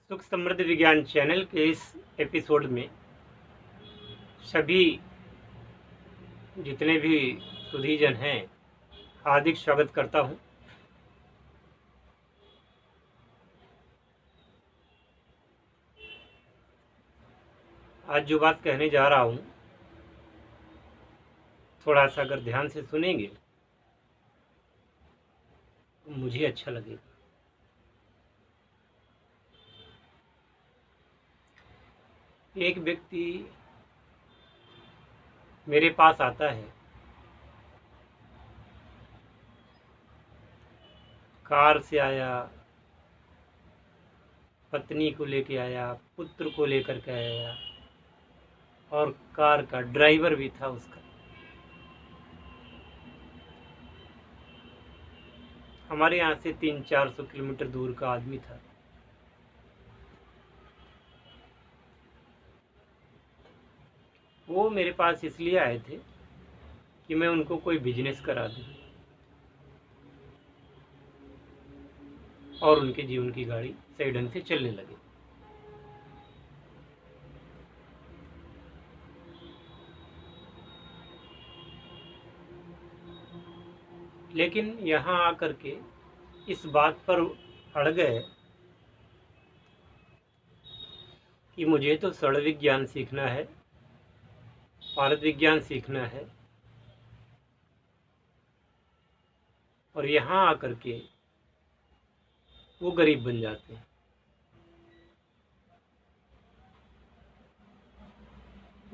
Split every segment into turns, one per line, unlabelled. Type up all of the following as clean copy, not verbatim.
सुख समृद्ध विज्ञान चैनल के इस एपिसोड में सभी जितने भी सुधीजन हैं हार्दिक स्वागत करता हूं। आज जो बात कहने जा रहा हूं थोड़ा सा अगर ध्यान से सुनेंगे तो मुझे अच्छा लगेगा। एक व्यक्ति मेरे पास आता है, कार से आया, पत्नी को लेके आया, पुत्र को लेकर के आया और कार का ड्राइवर भी था उसका। हमारे यहाँ से 300-400 किलोमीटर दूर का आदमी था। वो मेरे पास इसलिए आए थे कि मैं उनको कोई बिजनेस करा दूं और उनके जीवन की गाड़ी सही ढंग से चलने लगे। लेकिन यहाँ आकर के इस बात पर अड़ गए कि मुझे तो सड़ विज्ञान सीखना है, भारत विज्ञान सीखना है, और यहाँ आकर के वो गरीब बन जाते हैं।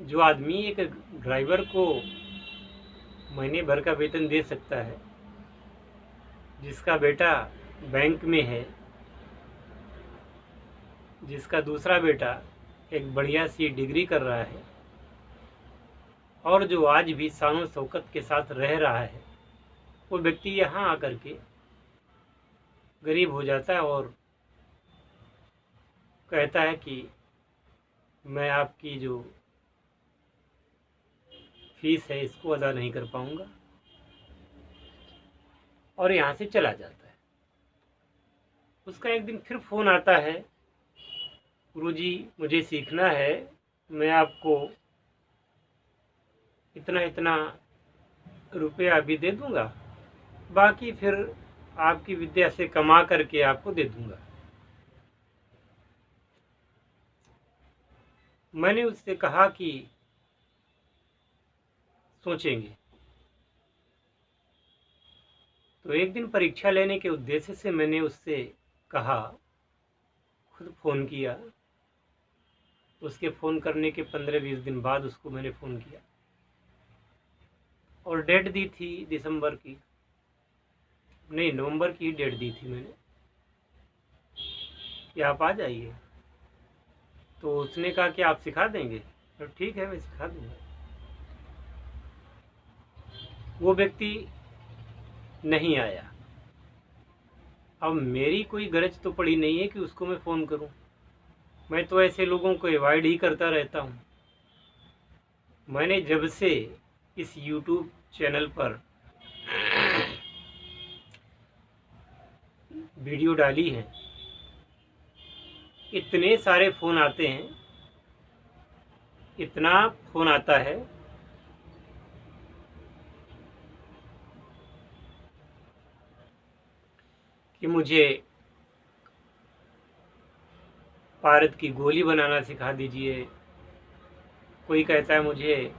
जो आदमी एक ड्राइवर को महीने भर का वेतन दे सकता है, जिसका बेटा बैंक में है, जिसका दूसरा बेटा एक बढ़िया सी डिग्री कर रहा है और जो आज भी शान शौकत के साथ रह रहा है, वो व्यक्ति यहाँ आकर के गरीब हो जाता है और कहता है कि मैं आपकी जो फीस है इसको अदा नहीं कर पाऊंगा, और यहाँ से चला जाता है। उसका एक दिन फिर फ़ोन आता है, गुरुजी मुझे सीखना है, मैं आपको इतना इतना रुपया अभी दे दूंगा, बाकी फिर आपकी विद्या से कमा करके आपको दे दूंगा। मैंने उससे कहा कि सोचेंगे। तो एक दिन परीक्षा लेने के उद्देश्य से मैंने उससे कहा, खुद फ़ोन किया। उसके फ़ोन करने के 15-20 दिन बाद उसको मैंने फ़ोन किया और डेट दी थी दिसंबर की, नहीं नवंबर की डेट दी थी मैंने कि आप आ जाइए। तो उसने कहा कि आप सिखा देंगे? तो ठीक है, मैं सिखा दूंगा। वो व्यक्ति नहीं आया। अब मेरी कोई गरज तो पड़ी नहीं है कि उसको मैं फ़ोन करूं। मैं तो ऐसे लोगों को अवॉइड ही करता रहता हूं। मैंने जब से इस YouTube चैनल पर वीडियो डाली है, इतने सारे फ़ोन आते हैं, इतना फ़ोन आता है कि मुझे पारद की गोली बनाना सिखा दीजिए। कोई कहता है मुझे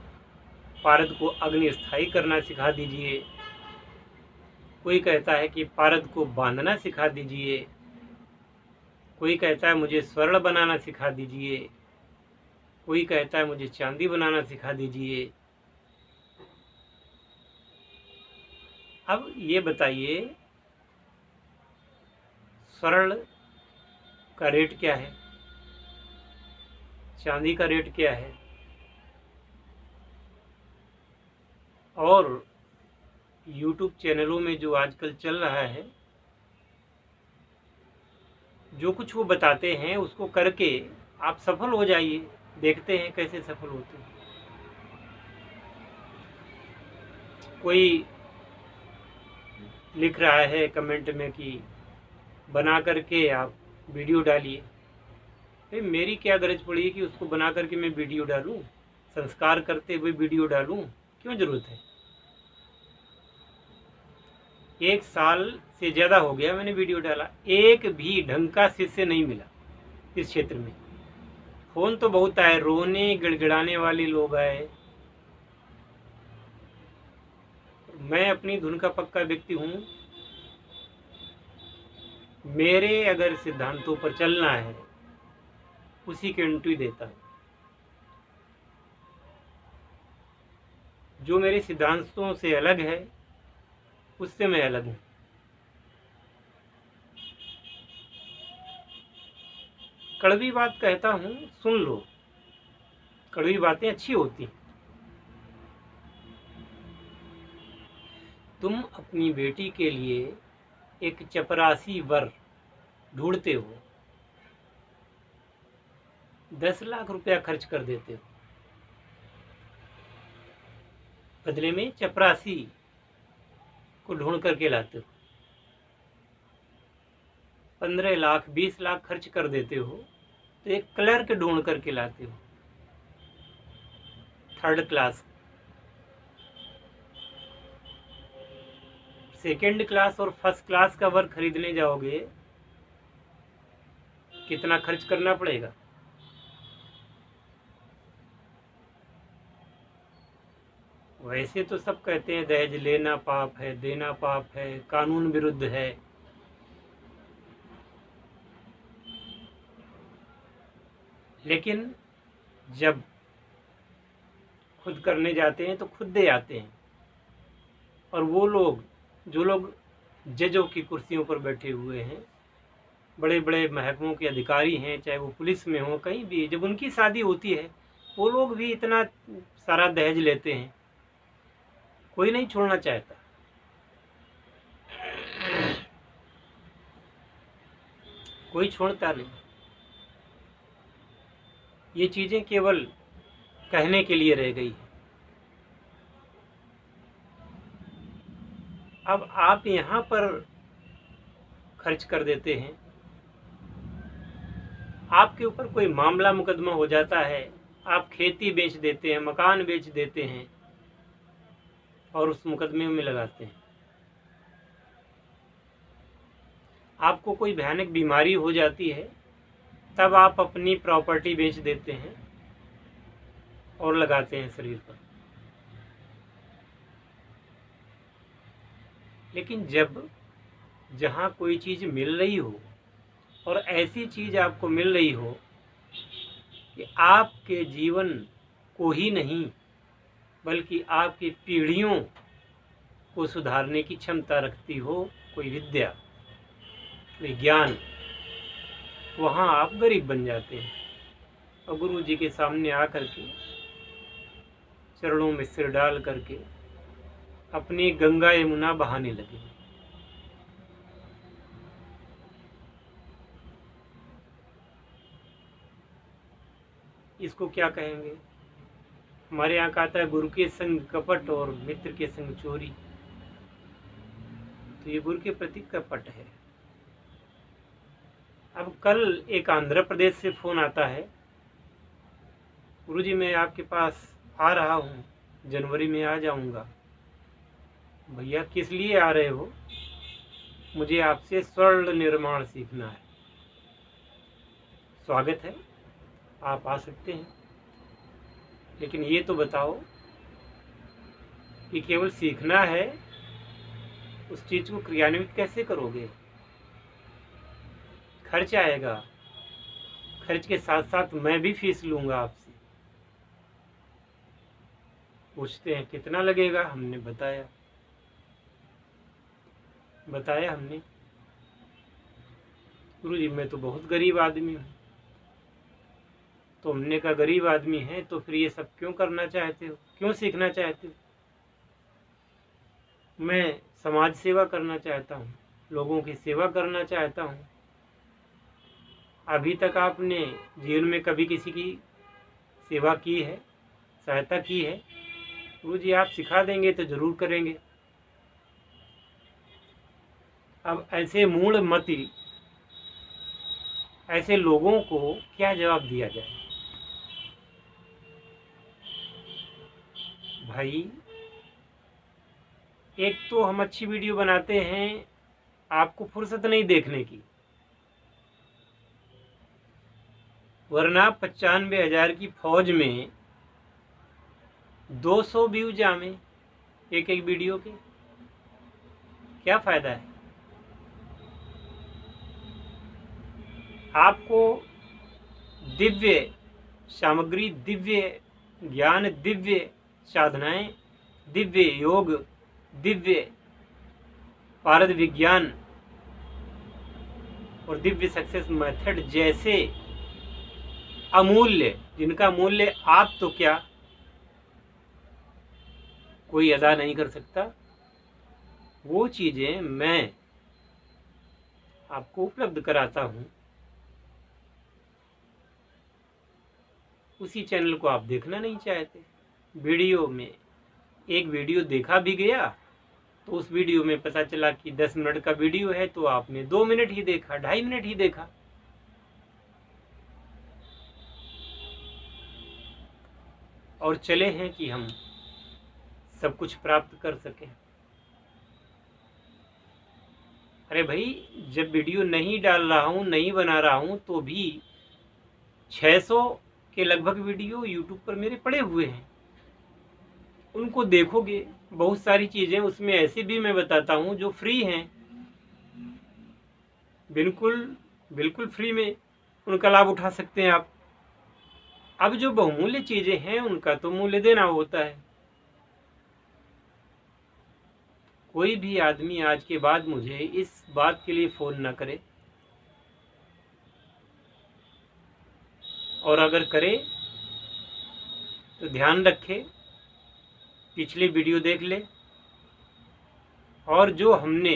पारद को अग्नि स्थायी करना सिखा दीजिए। कोई कहता है कि पारद को बांधना सिखा दीजिए। कोई कहता है मुझे स्वर्ण बनाना सिखा दीजिए। कोई कहता है मुझे चांदी बनाना सिखा दीजिए। अब ये बताइए, स्वर्ण का रेट क्या है, चांदी का रेट क्या है, और YouTube चैनलों में जो आजकल चल रहा है, जो कुछ वो बताते हैं उसको करके आप सफल हो जाइए। देखते हैं कैसे सफल होते हैं। कोई लिख रहा है कमेंट में कि बना करके आप वीडियो डालिए, भाई मेरी क्या गरज पड़ी कि उसको बना करके मैं वीडियो डालूं, संस्कार करते हुए वीडियो डालूं, क्यों ज़रूरत है? 1 साल से ज़्यादा हो गया मैंने वीडियो डाला, एक भी ढंग का शिष्य नहीं मिला इस क्षेत्र में। फ़ोन तो बहुत आए, रोने गिड़गिड़ाने वाले लोग आए। मैं अपनी धुन का पक्का व्यक्ति हूँ। मेरे अगर सिद्धांतों पर चलना है, उसी के इंटरव्यू देता हूँ। जो मेरे सिद्धांतों से अलग है, उससे मैं अलग हूँ। कड़वी बात कहता हूँ, सुन लो। कड़वी बातें अच्छी होती हैं। तुम अपनी बेटी के लिए एक चपरासी वर ढूंढते हो, 10 लाख रुपया खर्च कर देते हो, बदले में चपरासी को ढूंढ करके लाते हो। 15 लाख 20 लाख खर्च कर देते हो, तो एक क्लर्क ढूंढ करके लाते हो, 3rd क्लास, 2nd क्लास और 1st क्लास का वर खरीदने जाओगे, कितना खर्च करना पड़ेगा? वैसे तो सब कहते हैं दहेज लेना पाप है, देना पाप है, कानून विरुद्ध है। लेकिन जब खुद करने जाते हैं तो खुद दे आते हैं। और वो लोग, जो लोग जजों की कुर्सियों पर बैठे हुए हैं, बड़े बड़े महकमों के अधिकारी हैं, चाहे वो पुलिस में हो, कहीं भी, जब उनकी शादी होती है, वो लोग भी इतना सारा दहेज लेते हैं। कोई नहीं छोड़ना चाहता। कोई छोड़ता नहीं। ये चीज़ें केवल कहने के लिए रह गई है। अब आप यहाँ पर खर्च कर देते हैं, आपके ऊपर कोई मामला मुकदमा हो जाता है, आप खेती बेच देते हैं, मकान बेच देते हैं और उस मुकदमे में लगाते हैं। आपको कोई भयानक बीमारी हो जाती है, तब आप अपनी प्रॉपर्टी बेच देते हैं और लगाते हैं शरीर पर। लेकिन जब जहाँ कोई चीज़ मिल रही हो, और ऐसी चीज़ आपको मिल रही हो कि आपके जीवन को ही नहीं बल्कि आपकी पीढ़ियों को सुधारने की क्षमता रखती हो, कोई विद्या, कोई ज्ञान, वहाँ आप गरीब बन जाते हैं और गुरु जी के सामने आकर के चरणों में सिर डाल करके अपनी गंगा यमुना बहाने लगे। इसको क्या कहेंगे? हमारे यहाँ कहता है गुरु के संग कपट और मित्र के संग चोरी। तो ये गुरु के प्रति कपट है। अब कल एक आंध्र प्रदेश से फोन आता है, गुरुजी मैं आपके पास आ रहा हूँ, जनवरी में आ जाऊँगा। भैया किस लिए आ रहे हो? मुझे आपसे स्वर्ण निर्माण सीखना है। स्वागत है, आप आ सकते हैं, लेकिन ये तो बताओ कि केवल सीखना है, उस चीज़ को क्रियान्वित कैसे करोगे? खर्च आएगा, खर्च के साथ साथ मैं भी फीस लूँगा आपसे। पूछते हैं कितना लगेगा? हमने बताया हमने, गुरुजी मैं तो बहुत गरीब आदमी हूँ। तो हमने कहा गरीब आदमी है तो फिर ये सब क्यों करना चाहते हो, क्यों सीखना चाहते हो? मैं समाज सेवा करना चाहता हूँ, लोगों की सेवा करना चाहता हूँ। अभी तक आपने जीवन में कभी किसी की सेवा की है, सहायता की है? गुरुजी आप सिखा देंगे तो जरूर करेंगे। अब ऐसे मूढ़ मति ऐसे लोगों को क्या जवाब दिया जाए? भाई, एक तो हम अच्छी वीडियो बनाते हैं, आपको फुर्सत नहीं देखने की, वरना 95,000 की फौज में 200 व्यूज आवे एक एक वीडियो के, क्या फायदा है? आपको दिव्य सामग्री, दिव्य ज्ञान, दिव्य साधनाएं, दिव्य योग, दिव्य पारद विज्ञान और दिव्य सक्सेस मेथड जैसे अमूल्य, जिनका मूल्य आप तो क्या कोई अदा नहीं कर सकता, वो चीजें मैं आपको उपलब्ध कराता हूं। उसी चैनल को आप देखना नहीं चाहते। वीडियो में एक वीडियो देखा भी गया तो उस वीडियो में पता चला कि 10 मिनट का वीडियो है तो आपने 2 मिनट ही देखा, 2.5 मिनट ही देखा। और चले हैं कि हम सब कुछ प्राप्त कर सकें। अरे भाई, जब वीडियो नहीं डाल रहा हूं, नहीं बना रहा हूं, तो भी 600 के लगभग वीडियो यूट्यूब पर मेरे पड़े हुए हैं, उनको देखोगे। बहुत सारी चीजें उसमें ऐसी भी मैं बताता हूं जो फ्री हैं, बिल्कुल बिल्कुल फ्री में उनका लाभ उठा सकते हैं आप। अब जो बहुमूल्य चीजें हैं उनका तो मूल्य देना होता है। कोई भी आदमी आज के बाद मुझे इस बात के लिए फोन ना करे, और अगर करे तो ध्यान रखे, पिछली वीडियो देख ले, और जो हमने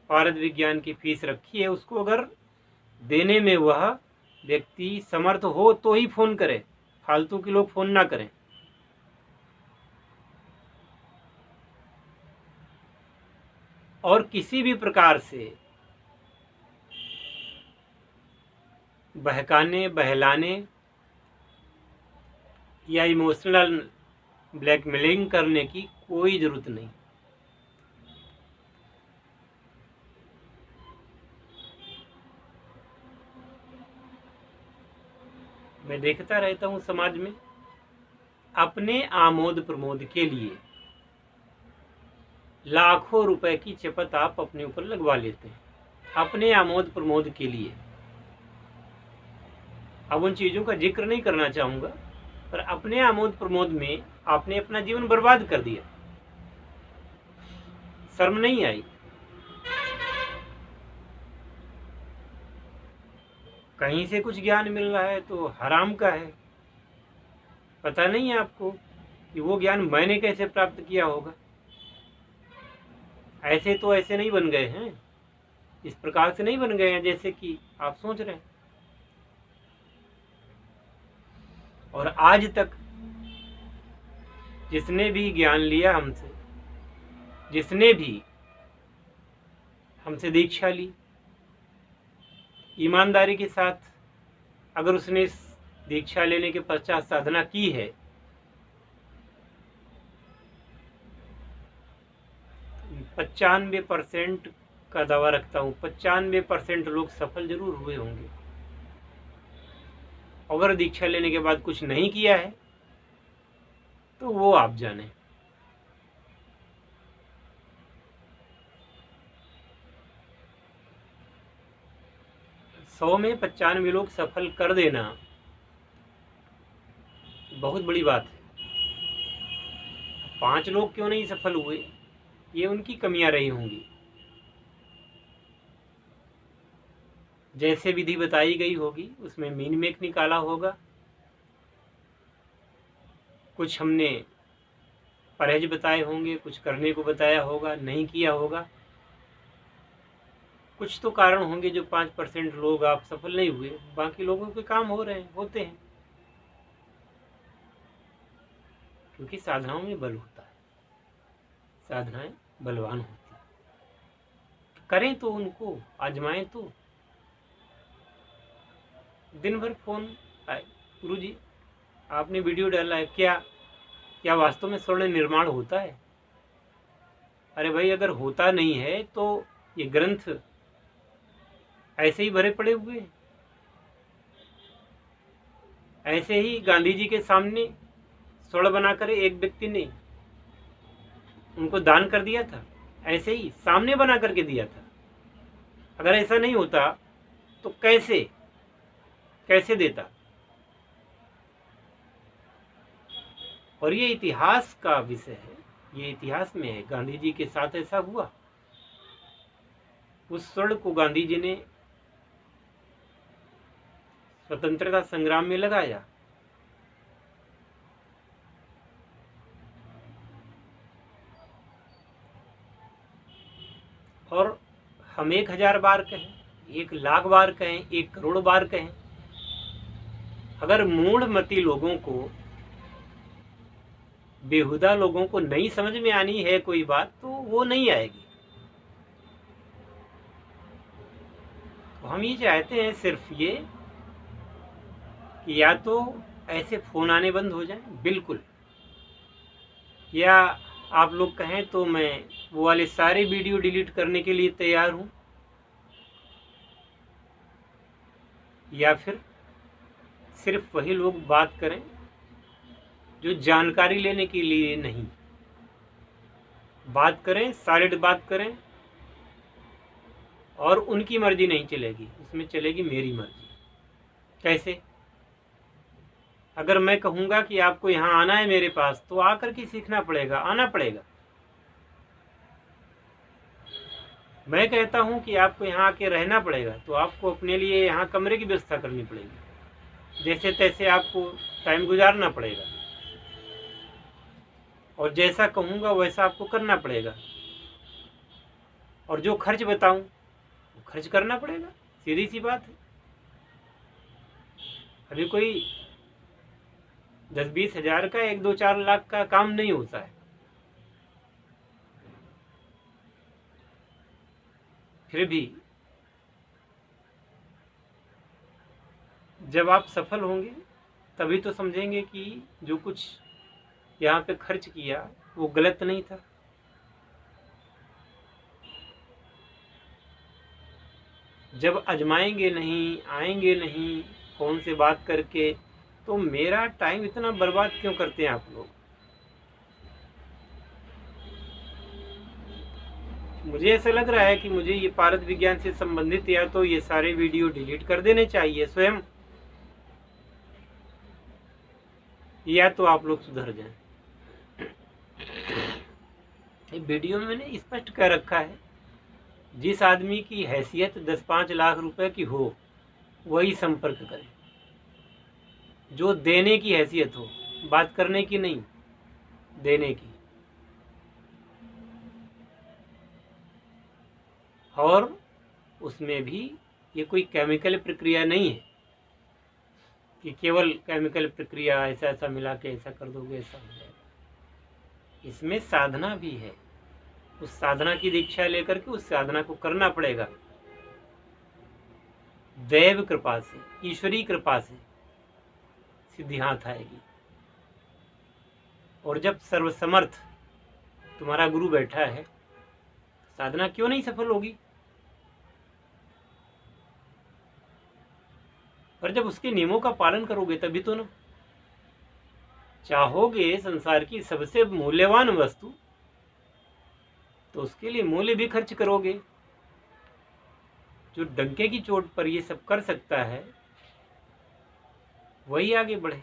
पारद विज्ञान की फीस रखी है उसको अगर देने में वह व्यक्ति समर्थ हो तो ही फोन करे, फालतू के लोग फोन ना करें। और किसी भी प्रकार से बहकाने, बहलाने या इमोशनल ब्लैकमेलिंग करने की कोई जरूरत नहीं। मैं देखता रहता हूं समाज में अपने आमोद प्रमोद के लिए लाखों रुपए की चपत आप अपने ऊपर लगवा लेते हैं, अपने आमोद प्रमोद के लिए। अब उन चीजों का जिक्र नहीं करना चाहूंगा, पर अपने आमोद प्रमोद में आपने अपना जीवन बर्बाद कर दिया। शर्म नहीं आई? कहीं से कुछ ज्ञान मिल रहा है तो हराम का है। पता नहीं है आपको कि वो ज्ञान मैंने कैसे प्राप्त किया होगा। ऐसे तो ऐसे नहीं बन गए हैं, इस प्रकार से नहीं बन गए हैं जैसे कि आप सोच रहे हैं। और आज तक जिसने भी ज्ञान लिया हमसे, जिसने भी हमसे दीक्षा ली, ईमानदारी के साथ अगर उसने इस दीक्षा लेने के पश्चात साधना की है, 95% का दावा रखता हूं, 95% लोग सफल जरूर हुए होंगे। अगर दीक्षा लेने के बाद कुछ नहीं किया है तो वो आप जाने। सौ में 95 लोग सफल कर देना बहुत बड़ी बात है। 5 लोग क्यों नहीं सफल हुए, ये उनकी कमियां रही होंगी। जैसे विधि बताई गई होगी उसमें मीन मेक निकाला होगा, कुछ हमने परहेज बताए होंगे, कुछ करने को बताया होगा, नहीं किया होगा। कुछ तो कारण होंगे जो 5% लोग आप सफल नहीं हुए, बाकी लोगों के काम हो रहे हैं, होते हैं। क्योंकि साधनाओं में बल होता है, साधनाएं बलवान होती हैं। करें तो उनको आजमाएं तो। दिन भर फ़ोन आए, गुरुजी आपने वीडियो डाला है, क्या क्या वास्तव में स्वर्ण निर्माण होता है? अरे भाई, अगर होता नहीं है तो ये ग्रंथ ऐसे ही भरे पड़े हुए हैं। ऐसे ही गांधी जी के सामने स्वर्ण बनाकर एक व्यक्ति ने उनको दान कर दिया था, ऐसे ही सामने बना करके दिया था। अगर ऐसा नहीं होता तो कैसे कैसे देता? और ये इतिहास का विषय है, ये इतिहास में है, गांधी जी के साथ ऐसा हुआ। उस स्वर्ण को गांधी जी ने स्वतंत्रता संग्राम में लगाया। और हम 1000 बार कहें, 1,00,000 बार कहें, 1 करोड़ बार कहें, अगर मूढ़मती लोगों को, बेहुदा लोगों को नहीं समझ में आनी है कोई बात, तो वो नहीं आएगी। तो हम ये चाहते हैं सिर्फ ये कि या तो ऐसे फ़ोन आने बंद हो जाएं, बिल्कुल, या आप लोग कहें तो मैं वो वाले सारे वीडियो डिलीट करने के लिए तैयार हूँ, या फिर सिर्फ वही लोग बात करें जो जानकारी लेने के लिए नहीं, बात करें, सॉलिड बात करें, और उनकी मर्जी नहीं चलेगी, उसमें चलेगी मेरी मर्जी। कैसे? अगर मैं कहूँगा कि आपको यहाँ आना है मेरे पास, तो आकर के सीखना पड़ेगा, आना पड़ेगा। मैं कहता हूँ कि आपको यहाँ आके रहना पड़ेगा, तो आपको अपने लिए यहाँ कमरे की व्यवस्था करनी पड़ेगी, जैसे तैसे आपको टाइम गुजारना पड़ेगा, और जैसा कहूँगा वैसा आपको करना पड़ेगा, और जो खर्च बताऊँ वो खर्च करना पड़ेगा, सीधी सी बात है। अभी कोई 10-20 हज़ार का 1-2-4 लाख का काम नहीं होता है। फिर भी जब आप सफल होंगे तभी तो समझेंगे कि जो कुछ यहाँ पे खर्च किया वो गलत नहीं था। जब आजमाएंगे नहीं, आएंगे नहीं फ़ोन से बात करके, तो मेरा टाइम इतना बर्बाद क्यों करते हैं आप लोग? मुझे ऐसा लग रहा है कि मुझे ये पारद विज्ञान से संबंधित या तो ये सारे वीडियो डिलीट कर देने चाहिए स्वयं, या तो आप लोग सुधर जाएं। वीडियो में मैंने स्पष्ट कर रखा है, जिस आदमी की हैसियत 10-5 लाख रुपए की हो वही संपर्क करें, जो देने की हैसियत हो, बात करने की नहीं, देने की। और उसमें भी ये कोई केमिकल प्रक्रिया नहीं है कि केवल केमिकल प्रक्रिया ऐसा ऐसा मिला के ऐसा कर दोगे, ऐसा हो जाएगा। इसमें साधना भी है, उस साधना की दीक्षा लेकर के उस साधना को करना पड़ेगा। दैव कृपा से, ईश्वरीय कृपा से सिद्धि हाथ आएगी। और जब सर्वसमर्थ तुम्हारा गुरु बैठा है, साधना क्यों नहीं सफल होगी? पर जब उसके नियमों का पालन करोगे तभी तो ना। चाहोगे संसार की सबसे मूल्यवान वस्तु, तो उसके लिए मूल्य भी खर्च करोगे। जो डंके की चोट पर ये सब कर सकता है वही आगे बढ़े।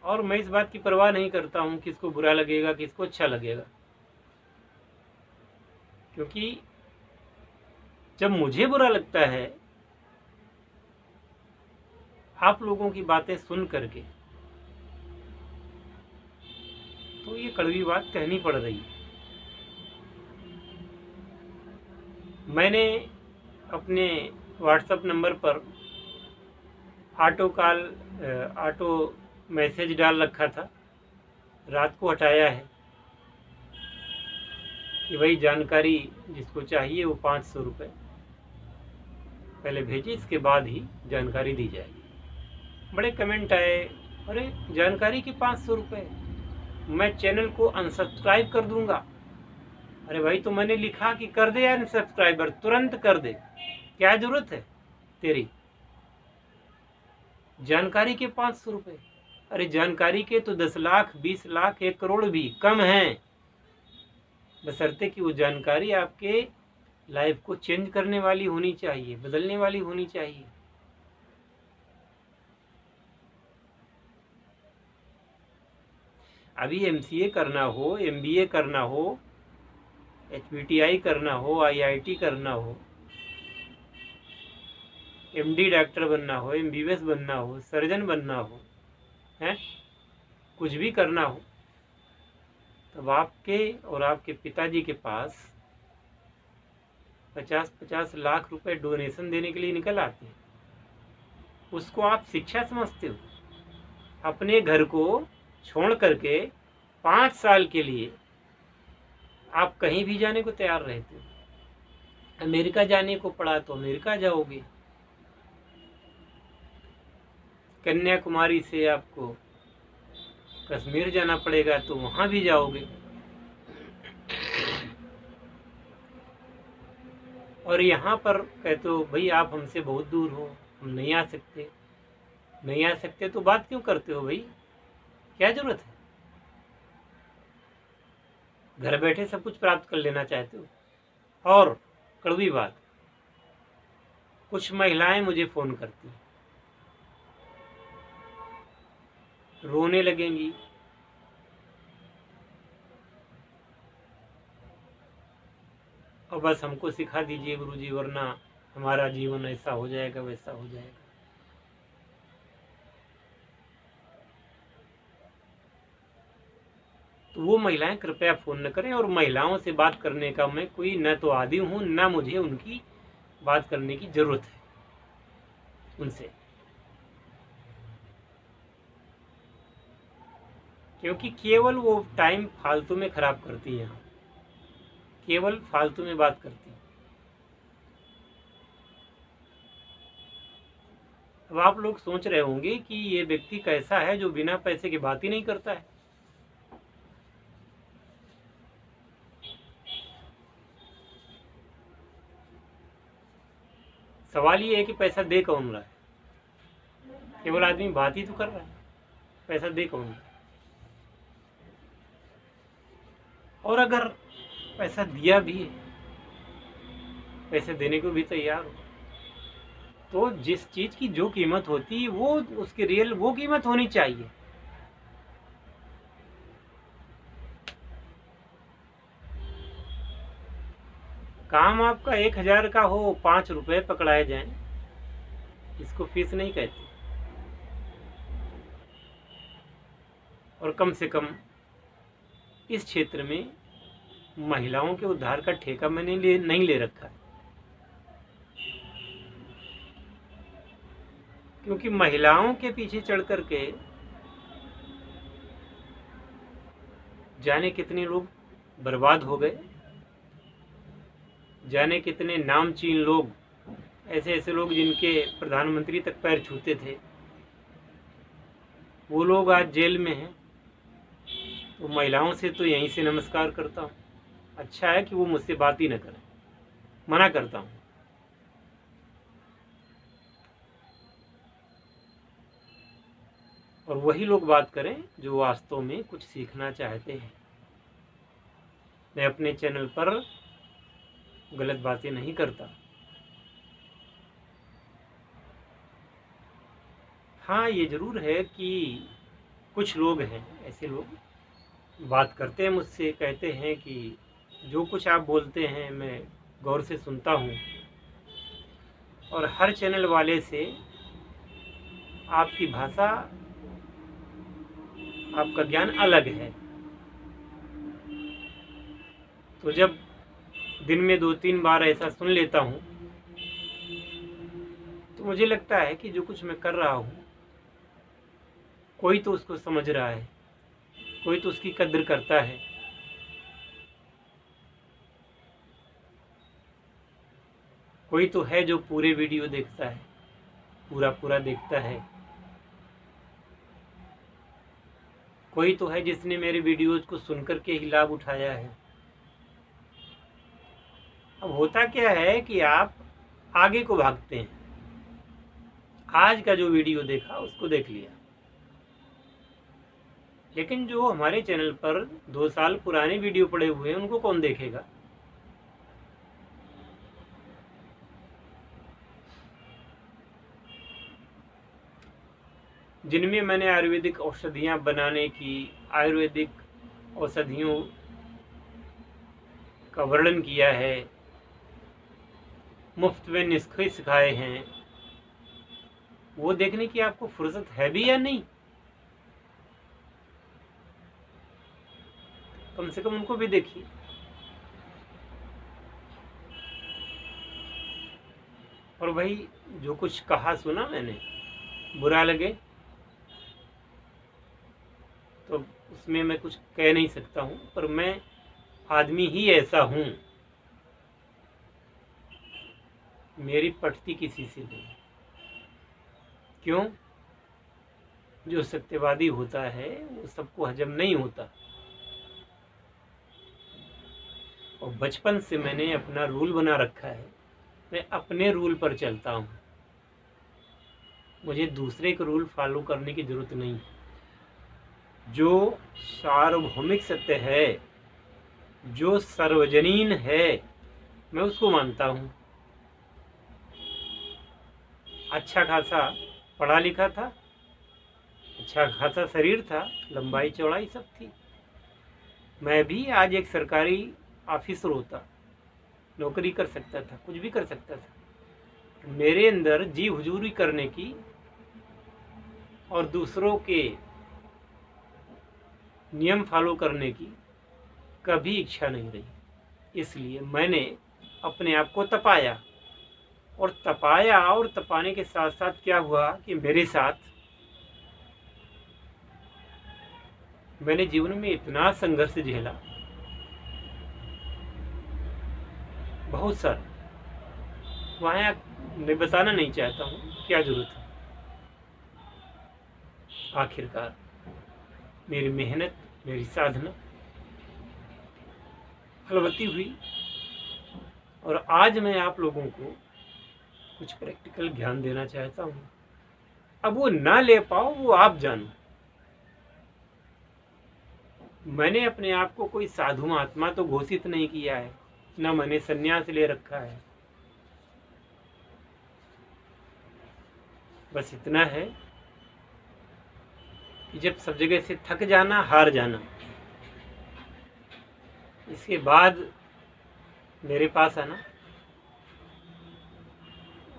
और मैं इस बात की परवाह नहीं करता हूँ किसको बुरा लगेगा, किसको अच्छा लगेगा, क्योंकि जब मुझे बुरा लगता है आप लोगों की बातें सुन करके, तो ये कड़वी बात कहनी पड़ रही है। मैंने अपने व्हाट्सएप नंबर पर ऑटो मैसेज डाल रखा था, रात को हटाया है कि भाई जानकारी जिसको चाहिए वो 500 रुपये, पहले भेजें, इसके बाद ही जानकारी दी जाएगी। बड़े कमेंट आए, अरे जानकारी के 500 रुपये, मैं चैनल को अनसब्सक्राइब कर दूंगा। अरे भाई, तो मैंने लिखा कि कर दे अनसब्सक्राइबर, तुरंत कर दे, क्या जरूरत है तेरी जानकारी के 500 रुपये? अरे जानकारी के तो 10 लाख, 20 लाख, 1 करोड़ भी कम हैं, बशर्ते कि वो जानकारी आपके लाइफ को चेंज करने वाली होनी चाहिए, बदलने वाली होनी चाहिए। अभी MCA करना हो, MBA करना हो, HPTI करना हो, IIT करना हो, MD डॉक्टर बनना हो, MBBS बनना हो, सर्जन बनना हो, हैं, कुछ भी करना हो, तब आपके और आपके पिताजी के पास 50-50 लाख रुपए डोनेशन देने के लिए निकल आते हैं। उसको आप शिक्षा समझते हो? अपने घर को छोड़ करके 5 साल के लिए आप कहीं भी जाने को तैयार रहते हो। अमेरिका जाने को पड़ा तो अमेरिका जाओगे, कन्याकुमारी से आपको कश्मीर जाना पड़ेगा तो वहां भी जाओगे। और यहाँ पर कहते हो भाई आप हमसे बहुत दूर हो, हम नहीं आ सकते। नहीं आ सकते तो बात क्यों करते हो भाई, क्या जरूरत है? घर बैठे सब कुछ प्राप्त कर लेना चाहते हो। और कड़वी बात, कुछ महिलाएं मुझे फोन करती हैं, रोने लगेंगी, और बस हमको सिखा दीजिए गुरुजी, वरना हमारा जीवन ऐसा हो जाएगा, वैसा हो जाएगा। तो वो महिलाएं कृपया फोन न करें। और महिलाओं से बात करने का मैं कोई न तो आदी हूं, न मुझे उनकी बात करने की जरूरत है उनसे, क्योंकि केवल वो टाइम फालतू में खराब करती हैं, केवल फालतू में बात करती हैं। अब आप लोग सोच रहे होंगे कि ये व्यक्ति कैसा है जो बिना पैसे की बात ही नहीं करता है। सवाल ये है कि पैसा दे कौन रहा है? केवल आदमी बात ही तो कर रहा है, पैसा दे कौन रहा है? और अगर पैसा दिया भी है, पैसे देने को भी तैयार हो, तो जिस चीज की जो कीमत होती है वो उसकी रियल वो कीमत होनी चाहिए। काम आपका 1000 का हो, 5 रुपए पकड़ाए जाएं, इसको फीस नहीं कहते। और कम से कम इस क्षेत्र में महिलाओं के उद्धार का ठेका मैंने नहीं ले रखा है, क्योंकि महिलाओं के पीछे चढ़ करके जाने कितने लोग बर्बाद हो गए, जाने कितने नामचीन लोग, ऐसे ऐसे लोग जिनके प्रधानमंत्री तक पैर छूते थे, वो लोग आज जेल में हैं। तो महिलाओं से तो यहीं से नमस्कार करता हूँ। अच्छा है कि वो मुझसे बात ही न करें, मना करता हूँ। और वही लोग बात करें जो वास्तव में कुछ सीखना चाहते हैं। मैं अपने चैनल पर गलत बातें नहीं करता। हाँ, ये जरूर है कि कुछ लोग हैं, ऐसे लोग बात करते हैं मुझसे, कहते हैं कि जो कुछ आप बोलते हैं मैं गौर से सुनता हूँ, और हर चैनल वाले से आपकी भाषा, आपका ज्ञान अलग है। तो जब दिन में 2-3 बार ऐसा सुन लेता हूँ तो मुझे लगता है कि जो कुछ मैं कर रहा हूँ कोई तो उसको समझ रहा है, कोई तो उसकी कद्र करता है। कोई तो है जो पूरे वीडियो देखता है, पूरा पूरा देखता है। कोई तो है जिसने मेरे वीडियोज को सुनकर के ही लाभ उठाया है। अब होता क्या है कि आप आगे को भागते हैं। आज का जो वीडियो देखा उसको देख लिया, लेकिन जो हमारे चैनल पर 2 साल पुराने वीडियो पड़े हुए हैं उनको कौन देखेगा? जिनमें मैंने आयुर्वेदिक औषधियाँ बनाने की, आयुर्वेदिक औषधियों का वर्णन किया है, मुफ्त में नुस्खे सिखाए हैं, वो देखने की आपको फुर्सत है भी या नहीं? कम से कम उनको भी देखिए। और भाई जो कुछ कहा सुना मैंने बुरा लगे तो उसमें मैं कुछ कह नहीं सकता हूँ, पर मैं आदमी ही ऐसा हूँ, मेरी पटती किसी से नहीं। क्यों? जो सत्यवादी होता है वो सबको हजम नहीं होता। और बचपन से मैंने अपना रूल बना रखा है, मैं अपने रूल पर चलता हूँ, मुझे दूसरे का रूल फॉलो करने की जरूरत नहीं। जो सार्वभौमिक सत्य है, जो सार्वजनीन है, मैं उसको मानता हूँ। अच्छा खासा पढ़ा लिखा था, अच्छा खासा शरीर था, लंबाई चौड़ाई सब थी। मैं भी आज एक सरकारी ऑफिसर होता, नौकरी कर सकता था, कुछ भी कर सकता था। मेरे अंदर जी हुजूरी करने की और दूसरों के नियम फॉलो करने की कभी इच्छा नहीं रही। इसलिए मैंने अपने आप को तपाया, और तपाने के साथ साथ क्या हुआ कि मेरे साथ मैंने जीवन में इतना संघर्ष झेला, बहुत सारा, वहाँ मैं बताना नहीं चाहता हूँ, क्या जरूरत है। आखिरकार मेरी मेहनत, मेरी साधना फलवती हुई, और आज मैं आप लोगों को कुछ प्रैक्टिकल ज्ञान देना चाहता हूँ। अब वो ना ले पाओ, वो आप जानो। मैंने अपने आप को कोई साधु महात्मा तो घोषित नहीं किया है, ना मैंने सन्यास ले रखा है। बस इतना है कि जब सब जगह से थक जाना, हार जाना, इसके बाद मेरे पास आना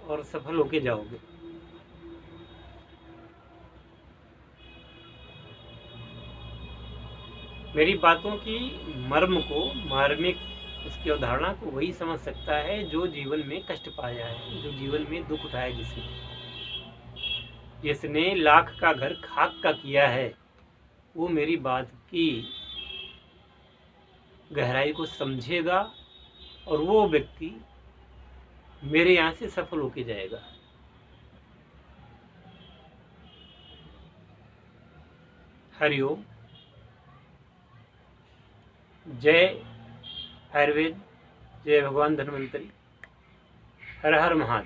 और सफल होके जाओगे। मेरी बातों की मर्म को, मार्मिक उसकी अवधारणा को वही समझ सकता है जो जीवन में कष्ट पाया है, जो जीवन में दुख उठाया, जिसने लाख का घर खाक का किया है, वो मेरी बात की गहराई को समझेगा और वो व्यक्ति मेरे यहाँ से सफल होके जाएगा। हरिओम। जय आयुर्वेद, जय भगवान धन्वंतरी, हर हर महादेव।